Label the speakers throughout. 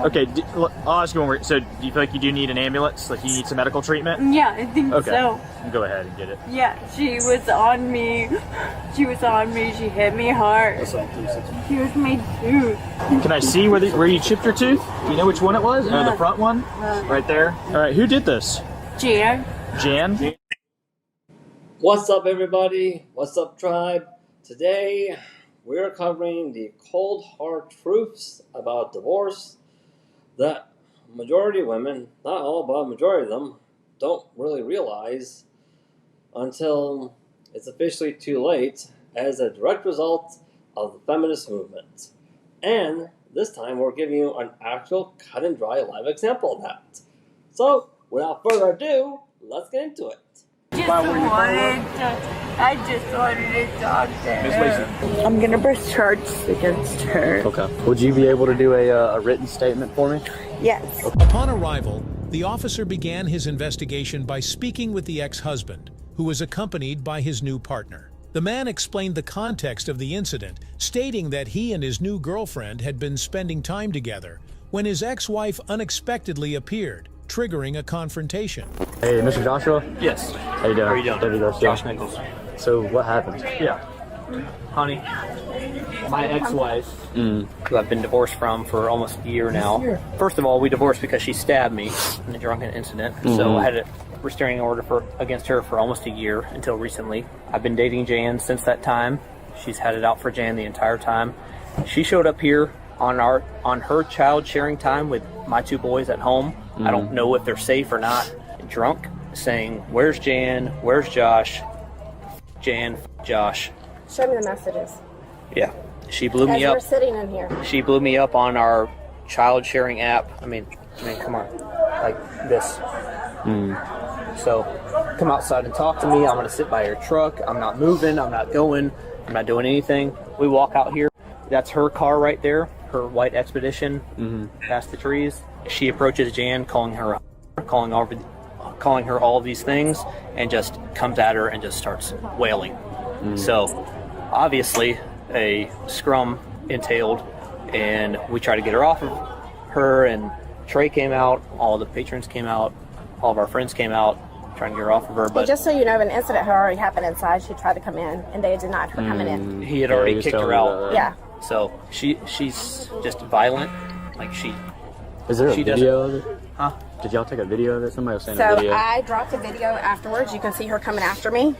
Speaker 1: Okay, I'll ask you one more. So, do you feel like you do need an ambulance? Like, you need some medical treatment?
Speaker 2: Yeah, I think so.
Speaker 1: Go ahead and get it.
Speaker 2: Yeah, she was on me. She was on me. She hit me hard. She was my tooth.
Speaker 1: Can I see where you chipped your tooth? Do you know which one it was? The front one? Right there? All right, who did this?
Speaker 2: Jan.
Speaker 1: Jan?
Speaker 3: What's up, everybody? What's up, tribe? Today, we're covering the cold hard truths about divorce that majority of women, not all, but a majority of them, don't really realize until it's officially too late as a direct result of the feminist movement. And this time, we're giving you an actual cut and dry live example of that. So, without further ado, let's get into it.
Speaker 2: I just wanted to talk to her. I'm gonna press charges against her.
Speaker 1: Okay. Would you be able to do a written statement for me?
Speaker 2: Yes.
Speaker 4: Upon arrival, the officer began his investigation by speaking with the ex-husband, who was accompanied by his new partner. The man explained the context of the incident, stating that he and his new girlfriend had been spending time together when his ex-wife unexpectedly appeared, triggering a confrontation.
Speaker 1: Hey, Mr. Joshua?
Speaker 5: Yes.
Speaker 1: How you doing?
Speaker 5: How are you doing?
Speaker 1: David Garcia.
Speaker 5: Josh Nichols.
Speaker 1: So, what happened?
Speaker 5: Yeah. Honey, my ex-wife, who I've been divorced from for almost a year now. First of all, we divorced because she stabbed me in a drunken incident. So I had a restraining order against her for almost a year until recently. I've been dating Jan since that time. She's had it out for Jan the entire time. She showed up here on her child sharing time with my two boys at home. I don't know if they're safe or not. Drunk, saying, "Where's Jan? Where's Josh? Jan, Josh."
Speaker 6: Show me the messages.
Speaker 5: Yeah, she blew me up.
Speaker 6: We're sitting in here.
Speaker 5: She blew me up on our child sharing app. I mean, come on, like this. So, come outside and talk to me. I'm gonna sit by your truck. I'm not moving. I'm not going. I'm not doing anything. We walk out here. That's her car right there. Her white Expedition. Past the trees. She approaches Jan, calling her all these things, and just comes at her and just starts wailing. So, obviously, a scrum entailed, and we tried to get her off of her, and Trey came out, all the patrons came out, all of our friends came out, trying to get her off of her. But
Speaker 6: and just so you know, an incident had already happened inside. She tried to come in, and they denied her coming in.
Speaker 5: He had already kicked her out.
Speaker 6: Yeah.
Speaker 5: So, she's just violent. Like,
Speaker 1: Is there a video of it?
Speaker 5: Huh?
Speaker 1: Did y'all take a video of it? Somebody was saying
Speaker 6: So
Speaker 1: a video.
Speaker 6: I dropped a video afterwards. You can see her coming after me.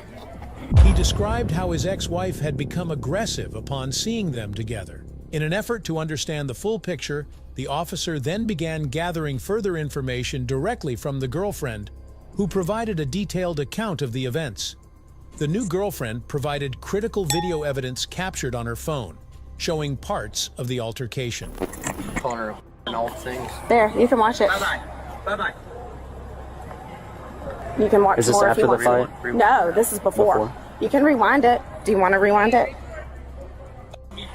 Speaker 4: He described how his ex-wife had become aggressive upon seeing them together. In an effort to understand the full picture, the officer then began gathering further information directly from the girlfriend, who provided a detailed account of the events. The new girlfriend provided critical video evidence captured on her phone, showing parts of the altercation.
Speaker 5: Calling her and all things.
Speaker 6: There, you can watch it.
Speaker 5: Bye-bye.
Speaker 6: You can watch
Speaker 1: Is this
Speaker 6: more
Speaker 1: after
Speaker 6: if you
Speaker 1: the
Speaker 6: want.
Speaker 1: fight?
Speaker 6: No, this is before. You can rewind it. Do you want to rewind it?
Speaker 5: You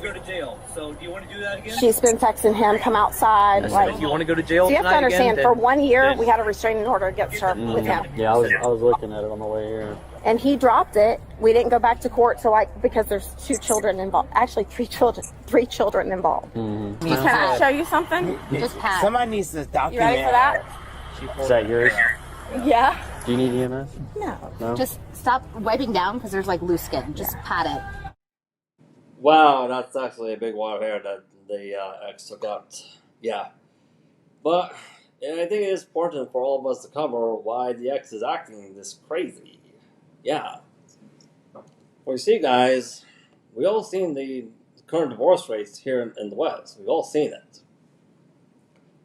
Speaker 5: go to jail. So do you want to do that again?
Speaker 6: She's been texting him, come outside.
Speaker 5: If you want to go to jail
Speaker 6: so you have to
Speaker 5: tonight
Speaker 6: understand,
Speaker 5: again,
Speaker 6: for 1 year,
Speaker 5: then-
Speaker 6: we had a restraining order against her with him.
Speaker 1: Yeah, I was looking at it on the way here.
Speaker 6: And he dropped it. We didn't go back to court because there's 2 children involved. Actually, 3 children involved. Can I show you something?
Speaker 7: Just pat.
Speaker 8: Somebody needs to document.
Speaker 6: You ready for that?
Speaker 1: Is that yours?
Speaker 6: Yeah.
Speaker 1: Do you need EMS?
Speaker 6: No.
Speaker 7: Just stop wiping down because there's like loose skin. Just pat it.
Speaker 3: Wow, that's actually a big wad of hair that the ex took out. Yeah. But I think it is important for all of us to cover why the ex is acting this crazy. Yeah. Well, you see, guys, we all seen the current divorce rates here in the West. We've all seen it.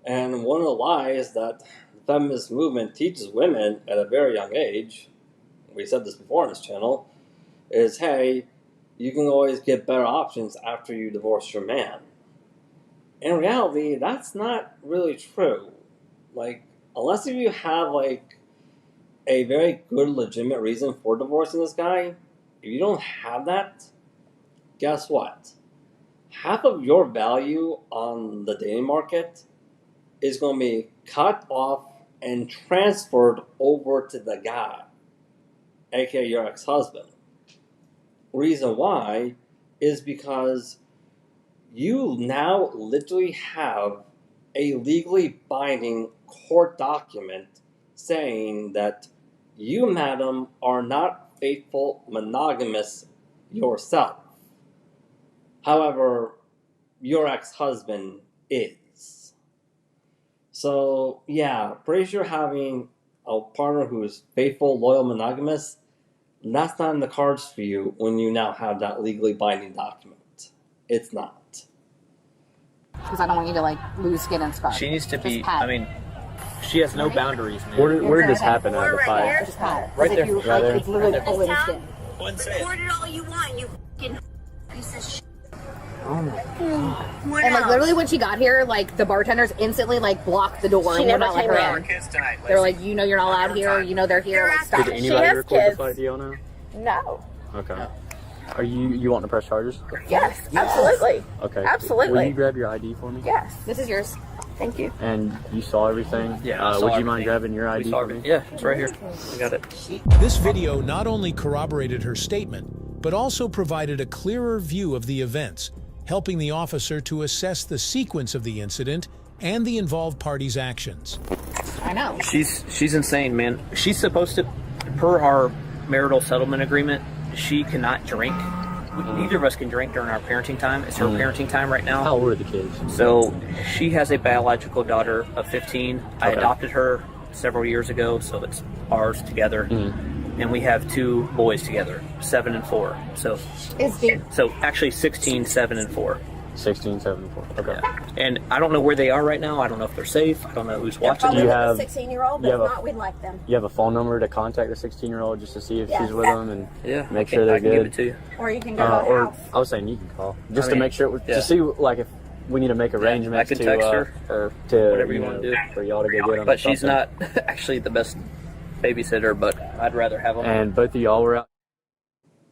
Speaker 3: And one of the lies that the feminist movement teaches women at a very young age, we said this before on this channel, is, hey, you can always get better options after you divorce your man. In reality, that's not really true. Like, unless if you have, like, a very good, legitimate reason for divorcing this guy, if you don't have that, guess what? Half of your value on the dating market is going to be cut off and transferred over to the guy, aka your ex-husband. Reason why is because you now literally have a legally binding court document saying that you, madam, are not faithful monogamous yourself. However, your ex-husband is. So, yeah, pretty sure having a partner who is faithful, loyal, monogamous, that's not in the cards for you when you now have that legally binding document. It's not.
Speaker 7: Because I don't want you to like lose skin and scar.
Speaker 5: She needs to be.
Speaker 7: Just pat.
Speaker 5: I mean, she has no boundaries, man.
Speaker 8: Where did this happen at the fight?
Speaker 7: Just pat.
Speaker 5: Right there.
Speaker 7: If you,
Speaker 8: Right there.
Speaker 7: It's literally over the skin.
Speaker 9: Record it all you want, you fucking piece of shit.
Speaker 7: And like literally when she got here, like the bartenders instantly like blocked the door and would not let her in. They're like, you know, you're not allowed here. You know they're here. Like, stop.
Speaker 8: Did
Speaker 6: She
Speaker 8: anybody
Speaker 6: has
Speaker 8: record
Speaker 6: kids.
Speaker 8: the fight? Do you all know?
Speaker 6: No.
Speaker 8: Okay. Are you wanting to press charges?
Speaker 6: Yes, absolutely.
Speaker 8: Okay.
Speaker 6: Absolutely.
Speaker 8: Will you grab your ID for me?
Speaker 6: Yes.
Speaker 7: This is yours.
Speaker 6: Thank you.
Speaker 8: And you saw everything?
Speaker 5: Yeah. I saw
Speaker 8: would you mind
Speaker 5: everything.
Speaker 8: grabbing your ID for me?
Speaker 5: Yeah, it's right here. I got it.
Speaker 4: This video not only corroborated her statement, but also provided a clearer view of the events, helping the officer to assess the sequence of the incident and the involved parties' actions.
Speaker 7: I know.
Speaker 5: She's insane, man. She's supposed to, per our marital settlement agreement, she cannot drink. Neither of us can drink during our parenting time. It's her parenting time right now.
Speaker 8: How old are the kids?
Speaker 5: So she has a biological daughter of 15. I adopted her several years ago, so it's ours together. And we have 2 boys together, 7 and 4. So actually 16, 7, and 4.
Speaker 8: 16, 7, 4. Okay.
Speaker 5: Yeah. And I don't know where they are right now. I don't know if they're safe. I don't know who's watching
Speaker 8: You
Speaker 5: them.
Speaker 8: have
Speaker 6: a 16-year-old,
Speaker 8: you
Speaker 6: but
Speaker 8: have a-
Speaker 6: if not, we'd like them.
Speaker 8: You have a phone number to contact the 16-year-old just to see if she's with them and
Speaker 5: Yeah,
Speaker 8: make sure they're
Speaker 5: I can
Speaker 8: good.
Speaker 5: give it to you.
Speaker 6: Or you can go to the
Speaker 8: Or
Speaker 6: house.
Speaker 8: I was saying you can call just
Speaker 5: I
Speaker 8: to
Speaker 5: mean,
Speaker 8: make sure
Speaker 5: yeah.
Speaker 8: to see like if we need to make arrangements
Speaker 5: I can
Speaker 8: to
Speaker 5: text her,
Speaker 8: or to
Speaker 5: whatever you wanna do.
Speaker 8: for y'all to go get them.
Speaker 5: But she's not actually the best babysitter, but I'd rather have them.
Speaker 8: And both of y'all were out.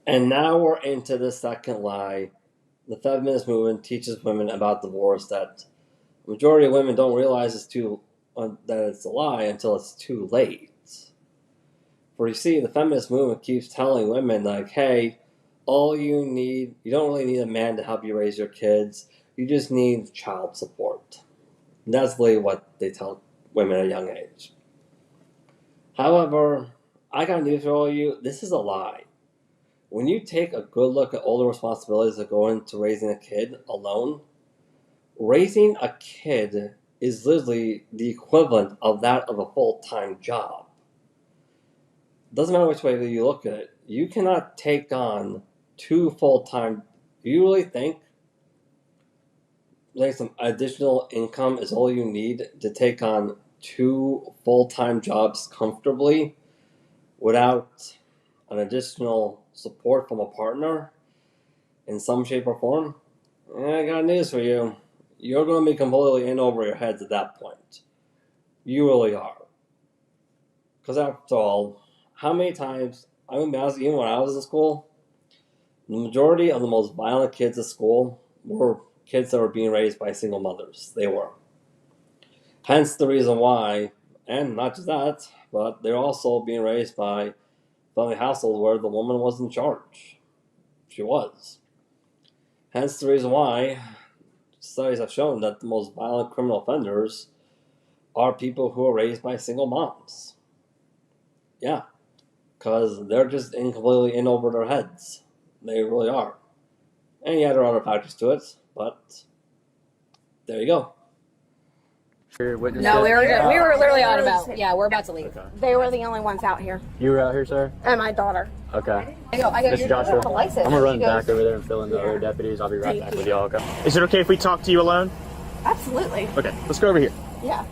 Speaker 3: And now we're into the second lie. The feminist movement teaches women about divorce that the majority of women don't realize that it's a lie until it's too late. For you see, the feminist movement keeps telling women like, hey, you don't really need a man to help you raise your kids. You just need child support. And that's really what they tell women at a young age. However, I got news for all of you. This is a lie. When you take a good look at all the responsibilities that go into raising a kid alone, raising a kid is literally the equivalent of that of a full-time job. Doesn't matter which way you look at it. You cannot take on 2 full-time. Do you really think like some additional income is all you need to take on 2 full-time jobs comfortably without an additional support from a partner in some shape or form? I got news for you. You're going to be completely in over your heads at that point. You really are. Because after all, how many times, I'm going to be honest, even when I was in school, the majority of the most violent kids at school were kids that were being raised by single mothers. They were. Hence the reason why, and not just that, but they're also being raised by family household where the woman was in charge. She was. Hence the reason why studies have shown that the most violent criminal offenders are people who are raised by single moms. Yeah. Because they're just completely in over their heads. They really are. And yeah, there are other factors to it, but there you go.
Speaker 7: No, we were literally on about. Yeah, we're about to leave.
Speaker 8: Okay.
Speaker 6: They were the only ones out here.
Speaker 8: You were out here, sir?
Speaker 6: And my daughter.
Speaker 8: Okay.
Speaker 7: I go.
Speaker 8: Mr. Joshua,
Speaker 7: the license.
Speaker 8: I'm gonna run
Speaker 7: She goes,
Speaker 8: back over there and fill in the other deputies. I'll be right back with y'all. Okay.
Speaker 1: Is it okay if we talk to you alone?
Speaker 6: Absolutely.
Speaker 1: Okay, let's go over here.
Speaker 6: Yeah.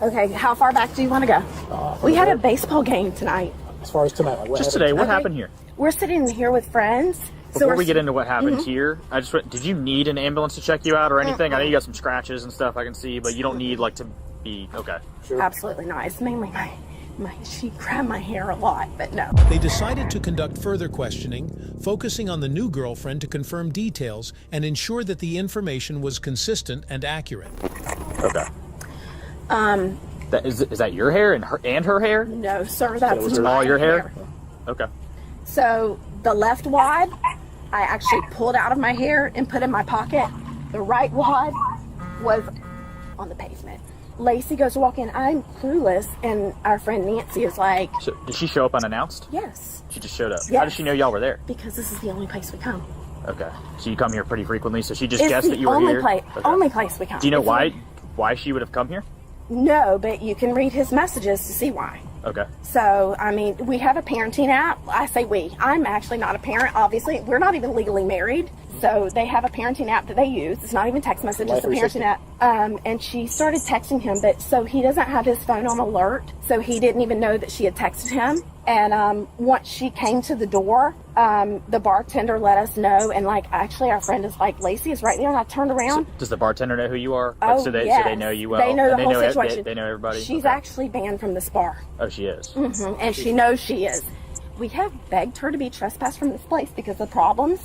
Speaker 6: Okay, how far back do you want to go? We had a baseball game tonight.
Speaker 10: As far as tonight, like what
Speaker 1: Just
Speaker 10: happened?
Speaker 1: today, what
Speaker 6: Okay.
Speaker 1: happened here?
Speaker 6: We're sitting here with friends.
Speaker 1: Before
Speaker 6: we're
Speaker 1: we get into what happened here, did you need an ambulance to check you out or anything? I know you got some scratches and stuff I can see, but you don't need like to be, okay.
Speaker 6: Absolutely not. It's mainly she grabbed my hair a lot, but no.
Speaker 4: They decided to conduct further questioning, focusing on the new girlfriend to confirm details and ensure that the information was consistent and accurate.
Speaker 1: Okay. Is that your hair and her hair?
Speaker 6: No, sir, that's
Speaker 1: Was it
Speaker 6: my
Speaker 1: all your hair? Okay.
Speaker 6: So the left wad I actually pulled out of my hair and put in my pocket. The right wad was on the pavement. Lacey goes to walk in. I'm clueless, and our friend Nancy is like...
Speaker 1: So, did she show up unannounced?
Speaker 6: Yes.
Speaker 1: She just showed up?
Speaker 6: Yes.
Speaker 1: How did she know y'all were there?
Speaker 6: Because this is the only place we come.
Speaker 1: Okay. So you come here pretty frequently, so she just
Speaker 6: It's
Speaker 1: guessed that you were here?
Speaker 6: Okay. Only place we come.
Speaker 1: Do you know why she would have come here?
Speaker 6: No, but you can read his messages to see why.
Speaker 1: Okay.
Speaker 6: So, I mean, we have a parenting app. I say we. I'm actually not a parent, obviously. We're not even legally married. So they have a parenting app that they use. It's not even text message, it's a parenting app. And she started texting him, but so he doesn't have his phone on alert. So he didn't even know that she had texted him. And once she came to the door, the bartender let us know. And like, actually our friend is like, Lacey is right there. And I turned around.
Speaker 1: So does the bartender know who you are?
Speaker 6: Oh,
Speaker 1: so
Speaker 6: yes.
Speaker 1: they know you well.
Speaker 6: They know the whole situation.
Speaker 1: They know everybody.
Speaker 6: She's actually banned from this bar.
Speaker 1: Oh, she is.
Speaker 6: Mm-hmm. And she knows she is. We have begged her to be trespassed from this place because of problems,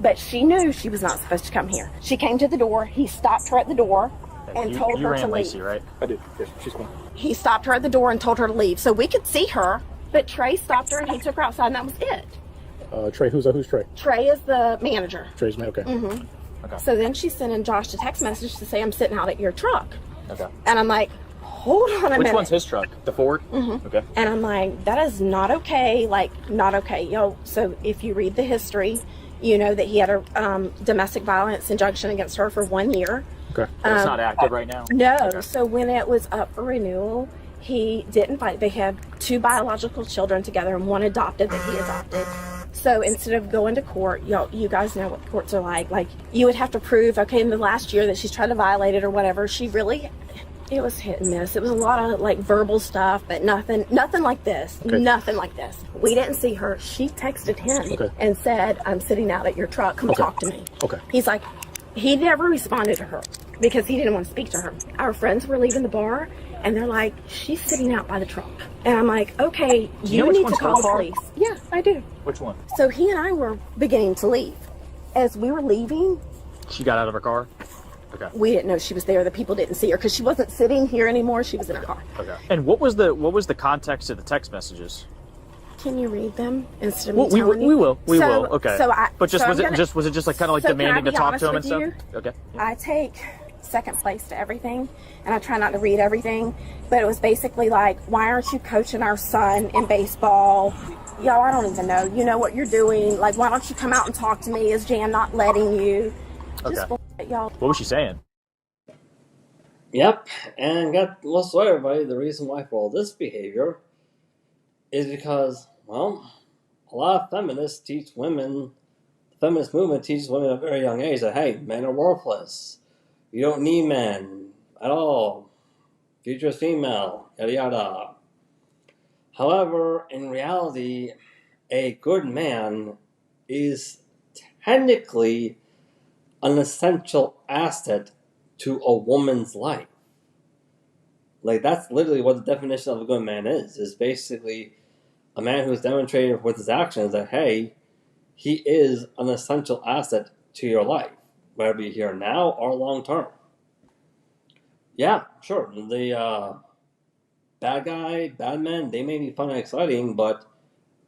Speaker 6: but she knew she was not supposed to come here. She came to the door. He stopped her at the door and told her to leave.
Speaker 1: Lacey, right?
Speaker 8: I did. Yes, she's cool.
Speaker 6: He stopped her at the door and told her to leave. So we could see her, but Trey stopped her and he took her outside, and that was it.
Speaker 8: Trey, who's Trey?
Speaker 6: Trey is the manager.
Speaker 8: Trey's man, okay.
Speaker 6: Mm-hmm.
Speaker 1: Okay.
Speaker 6: So then she's sending Josh a text message to say, I'm sitting out at your truck.
Speaker 1: Okay.
Speaker 6: And I'm like, hold on a minute.
Speaker 1: Which one's his truck? The Ford?
Speaker 6: Mm-hmm.
Speaker 1: Okay.
Speaker 6: And I'm like, that is not okay. Like, not okay. Yo, so if you read the history, you know that he had a domestic violence injunction against her for 1 year.
Speaker 8: Okay.
Speaker 1: It's not active right now?
Speaker 6: No.
Speaker 1: Okay.
Speaker 6: So when it was up for renewal, he didn't fight. They had 2 biological children together and 1 adopted that he adopted. So instead of going to court, you guys know what courts are like. Like, you would have to prove, okay, in the last year that she's tried to violate it or whatever. She really... It was hit and miss. It was a lot of like verbal stuff, but nothing like this. Okay. Nothing like this. We didn't see her. She texted him and said, I'm sitting out at your truck. Come talk to me.
Speaker 8: Okay.
Speaker 6: He's like, he never responded to her because he didn't want to speak to her. Our friends were leaving the bar and they're like, she's sitting out by the truck. And I'm like, okay, you need to call the police. Yeah, I do.
Speaker 1: Which one?
Speaker 6: So he and I were beginning to leave. As we were leaving,
Speaker 1: she got out of her car? Okay.
Speaker 6: We didn't know she was there. The people didn't see her because she wasn't sitting here anymore. She was in her car.
Speaker 1: Okay. And what was the context of the text messages?
Speaker 6: Can you read them instead of me
Speaker 1: we will. We will. Okay.
Speaker 6: So
Speaker 1: was it just like kind of like demanding to talk to him and stuff? Okay. Yeah.
Speaker 6: I take second place to everything, and I try not to read everything. But it was basically like, why aren't you coaching our son in baseball? Yo, I don't even know. You know what you're doing. Like, why don't you come out and talk to me? Is Jan not letting you? Just y'all.
Speaker 1: What was she saying?
Speaker 3: Yep, and let's show everybody the reason why for all this behavior is because, well, a lot of feminists teach women, the feminist movement teaches women at a very young age that, hey, men are worthless. You don't need men at all. Future is female, yada yada. However, in reality, a good man is technically an essential asset to a woman's life. Like, that's literally what the definition of a good man is basically a man who's demonstrated with his actions that, hey, he is an essential asset to your life, whether it be here now or long term. Yeah, sure, the bad men, they may be fun and exciting, but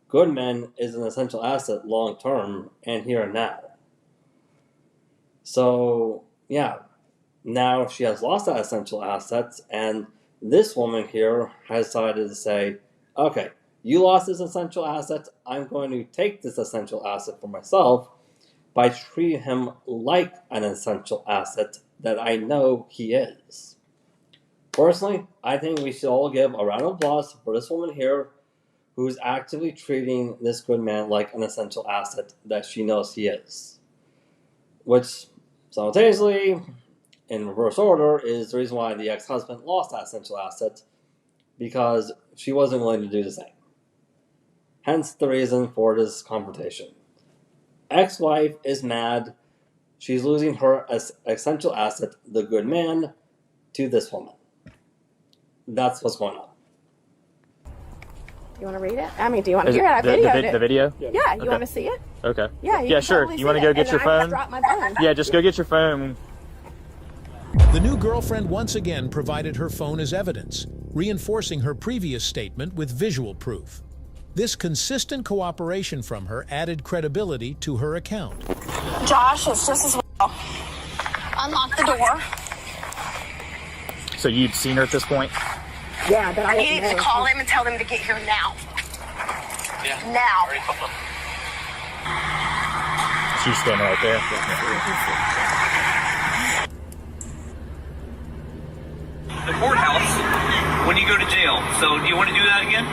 Speaker 3: good men is an essential asset long term and here and now. So, yeah, now she has lost that essential assets, and this woman here has decided to say, okay, you lost this essential asset, I'm going to take this essential asset for myself by treating him like an essential asset that I know he is. Personally, I think we should all give a round of applause for this woman here who's actively treating this good man like an essential asset that she knows he is. Which, simultaneously, in reverse order, is the reason why the ex-husband lost that essential asset, because she wasn't willing to do the same. Hence the reason for this confrontation. Ex-wife is mad. She's losing her essential asset, the good man, to this woman. That's what's going on.
Speaker 6: You want to read it? I mean, do you want to hear it? I videoed it.
Speaker 1: The video?
Speaker 6: Yeah, you want to see it?
Speaker 1: Okay.
Speaker 6: Yeah,
Speaker 1: sure.
Speaker 6: Totally
Speaker 1: you want to go get your phone?
Speaker 6: I dropped my phone.
Speaker 1: Yeah, just go get your phone.
Speaker 4: The new girlfriend once again provided her phone as evidence, reinforcing her previous statement with visual proof. This consistent cooperation from her added credibility to her account.
Speaker 6: Josh, it's just as well. Unlock the door.
Speaker 1: So you'd seen her at this point?
Speaker 6: Yeah, but I need to call him and tell them to get here now.
Speaker 5: Yeah.
Speaker 6: Now.
Speaker 1: She's standing right there.
Speaker 5: The courthouse when you go to jail. So do you want to do that again?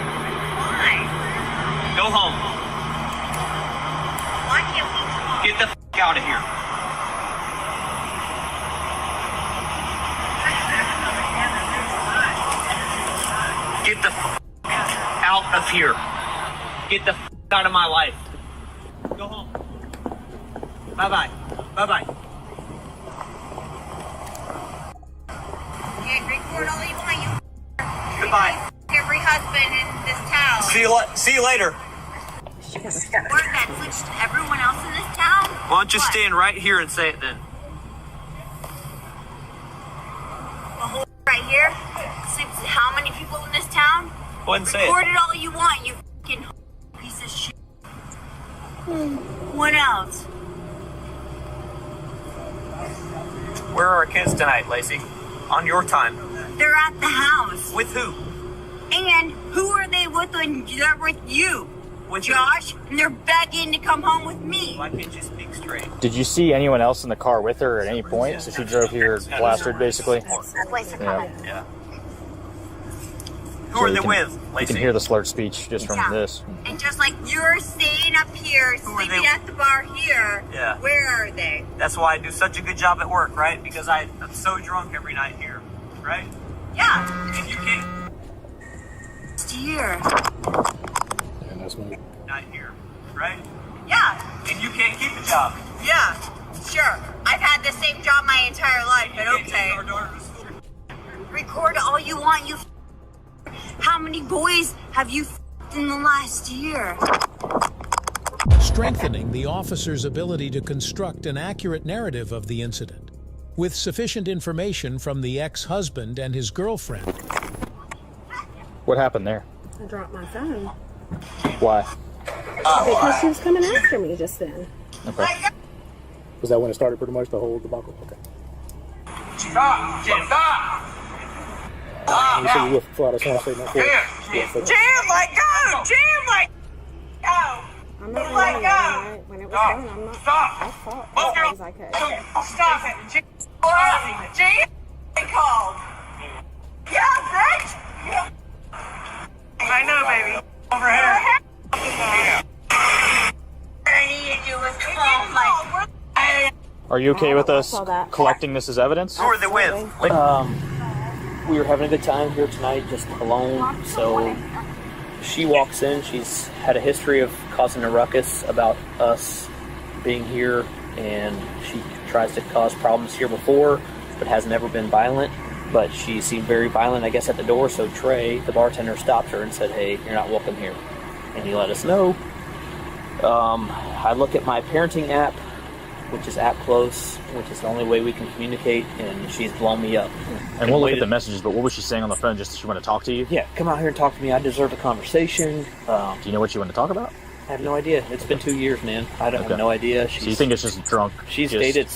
Speaker 5: Go home.
Speaker 9: Why can't we?
Speaker 5: Get the f*** out of here. Get the f*** out of here. Get the f*** out of my life. Go home. Bye-bye. Bye-bye.
Speaker 9: Yeah, record all you want, you.
Speaker 5: Goodbye.
Speaker 9: Every husband in this town.
Speaker 5: See you later.
Speaker 9: Word that switched to everyone else in this town.
Speaker 5: Why don't you
Speaker 9: What?
Speaker 5: stand right here and say it then?
Speaker 9: The whole right here. Sleeps with how many people in this town?
Speaker 5: Go ahead and say
Speaker 9: Record
Speaker 5: it.
Speaker 9: it all you want, you fucking piece of shit. What else?
Speaker 5: Where are our kids tonight, Lacey? On your time.
Speaker 9: They're at the house.
Speaker 5: With who?
Speaker 9: And who are they with when they're with you?
Speaker 5: With
Speaker 9: Josh? And they're begging to come home with me.
Speaker 5: Why can't you speak straight?
Speaker 1: Did you see anyone else in the car with her at any point? So she drove here plastered, basically?
Speaker 5: Yeah. Who are they with,
Speaker 1: You
Speaker 5: Lacey?
Speaker 1: can hear the slurred speech just from
Speaker 9: Yeah.
Speaker 1: this.
Speaker 9: And just like you're staying up here,
Speaker 5: Who are
Speaker 9: sleeping
Speaker 5: they?
Speaker 9: at the bar here,
Speaker 5: Yeah.
Speaker 9: where are they?
Speaker 5: That's why I do such a good job at work, right? Because I'm so drunk every night here, right?
Speaker 9: Yeah,
Speaker 5: And you can't
Speaker 9: it's here.
Speaker 5: night here, right?
Speaker 9: Yeah,
Speaker 5: And you can't keep a job.
Speaker 9: yeah, sure. I've had the same job my entire life, but
Speaker 5: You can't
Speaker 9: okay.
Speaker 5: take our daughter to school.
Speaker 9: Record all you want, you. How many boys have you in the last year?
Speaker 4: Strengthening the officer's ability to construct an accurate narrative of the incident, with sufficient information from the ex-husband and his girlfriend.
Speaker 1: What happened there?
Speaker 6: I dropped my phone
Speaker 1: Why?
Speaker 6: because she was coming after me just then.
Speaker 1: Okay.
Speaker 8: Was that when it started pretty much, the whole debacle? Okay.
Speaker 5: Stop! Stop!
Speaker 8: You said you were for I just want to say no for it.
Speaker 9: Jam, like go! Jam, like go!
Speaker 6: I'm not
Speaker 9: Let
Speaker 6: lying.
Speaker 9: go.
Speaker 6: When it was done, I'm not.
Speaker 5: Stop!
Speaker 6: I fought as hard as I could.
Speaker 9: Stop it! Jam, called. Yeah, bitch! I know, baby. Over here. I need you to come, like.
Speaker 1: Are you okay with us
Speaker 6: saw that.
Speaker 1: collecting this as evidence?
Speaker 5: Who are they with? We were having a good time here tonight, just alone. So she walks in. She's had a history of causing a ruckus about us being here, and she tries to cause problems here before, but has never been violent. But she seemed very violent, I guess, at the door. So Trey, the bartender, stopped her and said, "Hey, you're not welcome here," and he let us know. I look at my parenting app, which is App Close, which is the only way we can communicate, and she's blown me up.
Speaker 1: And we'll look at the messages, but what was she saying on the phone? Just that she wanted to talk to you?
Speaker 5: Yeah, come out here and talk to me. I deserve a conversation.
Speaker 1: Do you know what you want to talk about?
Speaker 5: I have no idea. It's been 2 years, man. I don't have no idea.
Speaker 1: So you think it's just drunk?
Speaker 5: She's
Speaker 1: just...
Speaker 5: dated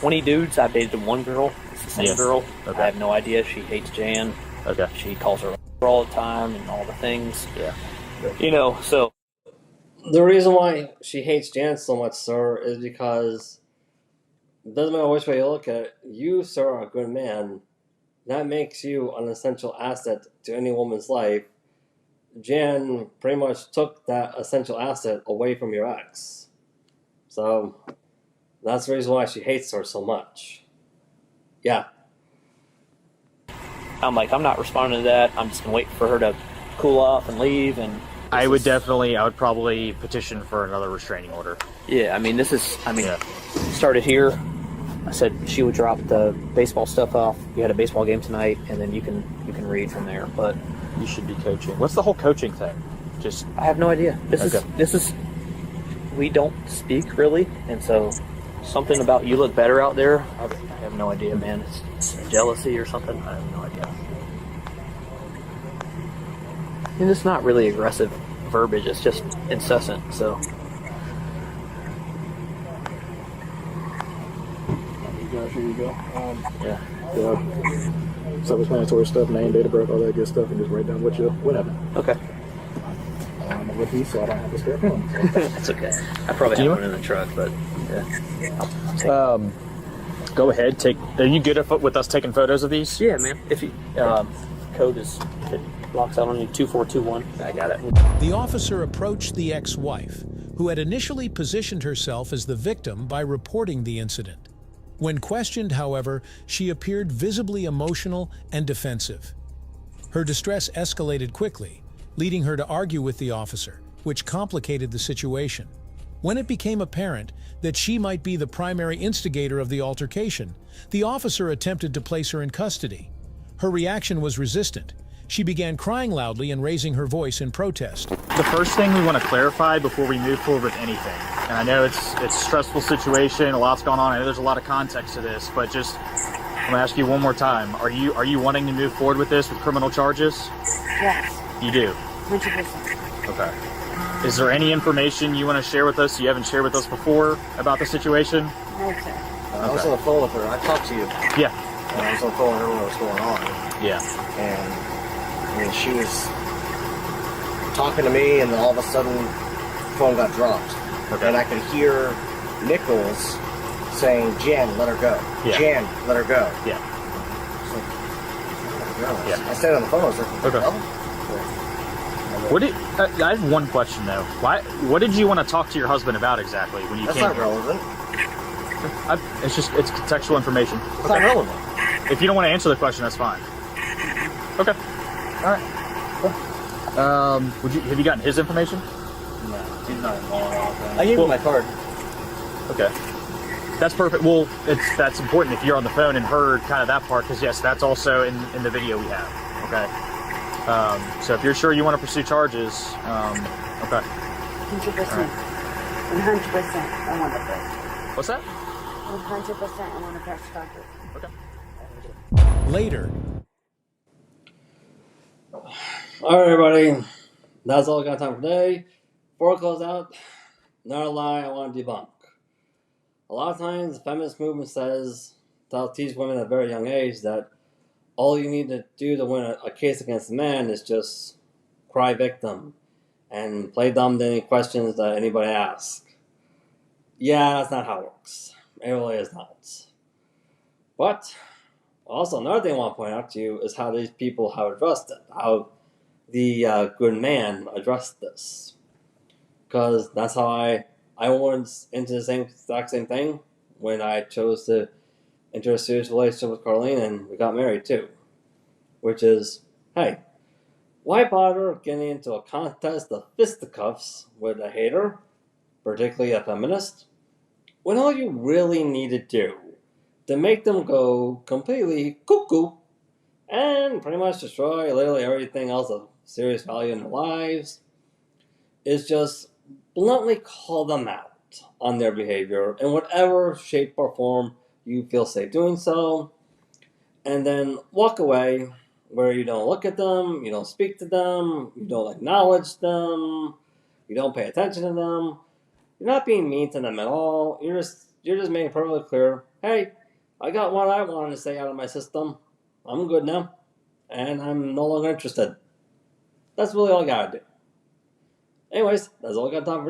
Speaker 5: 20 dudes. I've dated one girl. It's the same girl.
Speaker 1: Okay.
Speaker 5: I have no idea. She hates Jan.
Speaker 1: Okay.
Speaker 5: She calls her all the time and all the things.
Speaker 1: Yeah.
Speaker 5: You know, so.
Speaker 3: The reason why she hates Jan so much, sir, is because it doesn't matter which way you look at it, you, sir, are a good man. That makes you an essential asset to any woman's life. Jan pretty much took that essential asset away from your ex. So, that's the reason why she hates her so much. Yeah.
Speaker 5: I'm like, I'm not responding to that. I'm just going to wait for her to cool off and leave. And
Speaker 1: I would probably petition for another restraining order.
Speaker 5: Yeah, I mean, started here. I said she would drop the baseball stuff off. You had a baseball game tonight, and then you can read from there. But
Speaker 1: you should be coaching. What's the whole coaching thing? Just
Speaker 5: I have no idea. This is we don't speak really, and so something about you look better out there. I have no idea, man. It's jealousy or something. I have no idea. And it's not really aggressive verbiage. It's just incessant. So.
Speaker 1: Here you go.
Speaker 5: Yeah.
Speaker 1: Self-explanatory stuff, name, date of birth, all that good stuff, and just write down what happened.
Speaker 5: Okay.
Speaker 1: With these, so I don't have to spare pen.
Speaker 5: That's okay. I probably have one in the truck, but yeah.
Speaker 1: Go ahead. Are you good with us taking photos of these?
Speaker 5: Yeah, man. If you code is it locks out on you 2421. I got it.
Speaker 4: The officer approached the ex-wife, who had initially positioned herself as the victim by reporting the incident. When questioned, however, she appeared visibly emotional and defensive. Her distress escalated quickly, leading her to argue with the officer, which complicated the situation. When it became apparent that she might be the primary instigator of the altercation, the officer attempted to place her in custody. Her reaction was resistant. She began crying loudly and raising her voice in protest.
Speaker 1: The first thing we want to clarify before we move forward with anything, and I know it's a stressful situation, a lot's going on, I know there's a lot of context to this, but just I'm gonna ask you one more time. Are you wanting to move forward with this with criminal charges?
Speaker 2: Yes.
Speaker 1: You do?
Speaker 2: 100%.
Speaker 1: Okay. Is there any information you want to share with us you haven't shared with us before about the situation?
Speaker 2: No, sir.
Speaker 3: I was on the phone with her. I talked to you.
Speaker 1: Yeah.
Speaker 3: I was on the phone with her when it was going on.
Speaker 1: Yeah.
Speaker 3: And I mean, she was talking to me, and then all of a sudden, the phone got dropped.
Speaker 1: Okay.
Speaker 3: And I could hear Nichols saying, "Jan, let her go.
Speaker 1: Yeah.
Speaker 3: Jan, let her go."
Speaker 1: Yeah.
Speaker 3: Yeah. I stayed on the phone. I was like,
Speaker 1: Okay.
Speaker 3: "Oh."
Speaker 1: I have one question though. What did you want to talk to your husband about exactly when you
Speaker 3: That's
Speaker 1: came
Speaker 3: not
Speaker 1: here?
Speaker 3: relevant.
Speaker 1: It's contextual information.
Speaker 3: It's not relevant.
Speaker 1: If you don't want to answer the question, that's fine. Okay. All right. Have you gotten his information?
Speaker 3: No, he's not involved. I gave him my card.
Speaker 1: Okay. That's perfect. Well, that's important if you're on the phone and heard kind of that part, because yes, that's also in the video we have. Okay. So if you're sure you want to pursue charges, okay.
Speaker 2: 100%. 100%. I want to press.
Speaker 1: What's that?
Speaker 2: 100% I want to press charges.
Speaker 1: Okay.
Speaker 4: Later,
Speaker 3: All right, everybody. That's all I got time for today. Before I close out, another lie I want to debunk. A lot of times, the feminist movement teach women at a very young age that all you need to do to win a case against a man is just cry victim and play dumb to any questions that anybody asks. Yeah, that's not how it works. It really is not. But also, another thing I want to point out to you is how these people have addressed it. How the good man addressed this. Because that's how I went into the exact same thing when I chose to enter a serious relationship with Carlene, and we got married too. Which is, hey, why bother getting into a contest of fisticuffs with a hater, particularly a feminist, when all you really need to do to make them go completely cuckoo and pretty much destroy literally everything else of serious value in their lives is just bluntly call them out on their behavior in whatever shape or form you feel safe doing so, and then walk away where you don't look at them, you don't speak to them, you don't acknowledge them, you don't pay attention to them. You're not being mean to them at all. You're just making it perfectly clear, hey, I got what I wanted to say out of my system. I'm good now, and I'm no longer interested. That's really all I gotta do. Anyways, that's all I got time for.